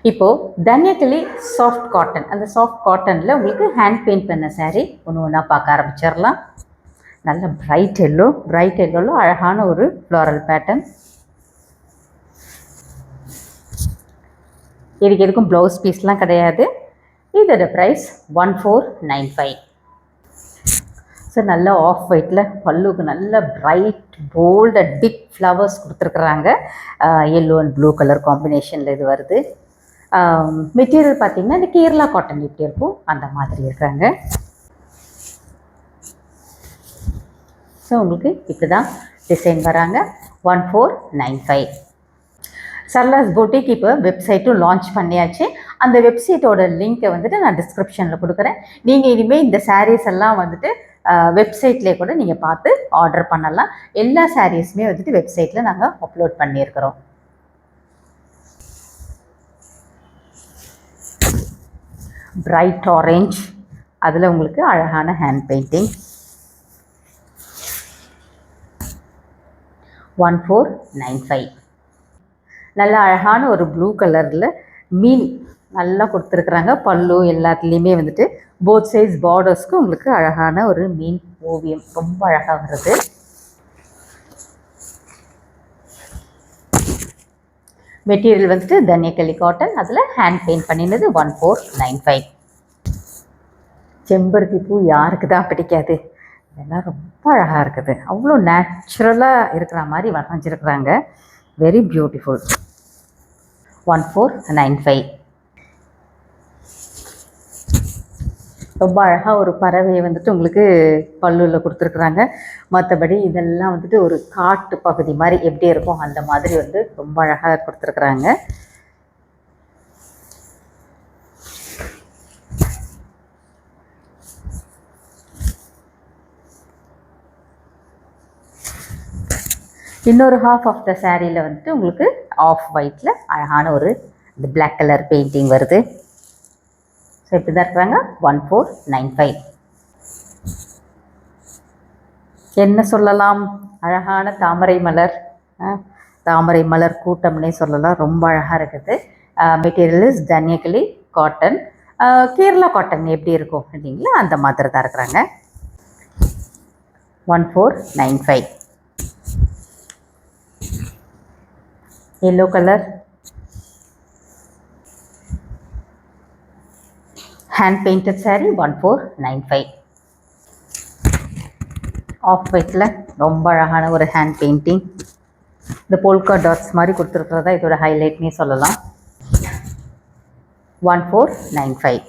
இப்போது தன்யக்கிளி soft cotton, அந்த soft காட்டனில் உங்களுக்கு ஹேண்ட் பெயிண்ட் பண்ண சாரீ ஒன்று ஒன்றா பார்க்க ஆரம்பிச்சிடலாம். நல்ல பிரைட் எல்லோவில் அழகான ஒரு ஃப்ளாரல் பேட்டர்ன். இதுக்கு எதுக்கும் ப்ளவுஸ் பீஸ்லாம் கிடையாது. இதோட ப்ரைஸ் 1495. ஸோ நல்ல ஆஃப் ஒயிட்டில் பல்லுக்கு நல்ல பிரைட் போல்டு பிக் ஃப்ளவர்ஸ் கொடுத்துருக்குறாங்க. எல்லோ அண்ட் ப்ளூ கலர் காம்பினேஷனில் இது வருது. மெட்டீரியல் பார்த்திங்கன்னா இந்த கேரளா காட்டன் எப்படி இருக்கும் அந்த மாதிரி இருக்காங்க. ஸோ உங்களுக்கு இப்படி தான் டிசைன் வராங்க. 1495. சரளாஸ் பொட்டிக் இப்போ வெப்சைட்டும் லான்ச் பண்ணியாச்சு. அந்த வெப்சைட்டோட லிங்க்கை வந்துட்டு நான் டிஸ்கிரிப்ஷனில் கொடுக்குறேன். நீங்கள் இனிமேல் இந்த சாரீஸ் எல்லாம் வந்துட்டு வெப்சைட்லேயே கூட நீங்கள் பார்த்து ஆர்டர் பண்ணலாம். எல்லா சாரீஸுமே வந்துட்டு வெப்சைட்டில் நாங்கள் அப்லோட் பண்ணியிருக்கிறோம். பிரைட் ஆரஞ்ச், அதில் உங்களுக்கு அழகான ஹேண்ட் பெயிண்டிங். 1495. நல்ல அழகான ஒரு ப்ளூ கலரில் மீன் நல்லா கொடுத்துருக்குறாங்க. பல்லு எல்லாத்துலேயுமே வந்துட்டு போத் சைஸ் பார்டர்ஸ்க்கு உங்களுக்கு அழகான ஒரு மீன் ஓவியம் ரொம்ப அழகாக வருது. மெட்டீரியல் வந்துட்டு தன்யக்கிளி காட்டன், அதில் ஹேண்ட் பெயிண்ட் பண்ணினது. 1495. செம்பருத்தி பூ யாருக்கு தான் பிடிக்காது? இதெல்லாம் ரொம்ப அழகாக இருக்குது. அவ்வளோ நேச்சுரலாக இருக்கிற மாதிரி வரைஞ்சிருக்கிறாங்க. Very beautiful. 1495. ரொம்ப அழகாக ஒரு பறவையை வந்துட்டு உங்களுக்கு பல்லுவில் கொடுத்துருக்குறாங்க. மற்றபடி இதெல்லாம் வந்துட்டு ஒரு காட்டு பகுதி மாதிரி எப்படி இருக்கும் அந்த மாதிரி வந்து ரொம்ப அழகாக கொடுத்துருக்குறாங்க. இன்னொரு ஹாஃப் ஆஃப் த சாரியில் வந்துட்டு உங்களுக்கு ஆஃப் ஒயிட்டில் அழகான ஒரு இந்த பிளாக் கலர் பெயிண்டிங் வருது. ஸோ இப்படி தான் இருக்கிறாங்க. 1495. என்ன சொல்லலாம், அழகான தாமரை மலர் கூட்டம்னே சொல்லலாம். ரொம்ப அழகாக இருக்குது. மெட்டீரியல் இஸ் தன்யக்கிளி காட்டன். கேரளா காட்டன் எப்படி இருக்கும் இல்லைங்களா அந்த மாதிரி தான் இருக்கிறாங்க. 1495. yellow color, hand painted saree. 1495. Of ஒயிட்டில் ரொம்ப அழகான ஒரு ஹேண்ட் பெயிண்டிங். இந்த போல்கா டாட்ஸ் மாதிரி கொடுத்துருக்கிறதா இதோட ஹைலைட்னே சொல்லலாம். 1495.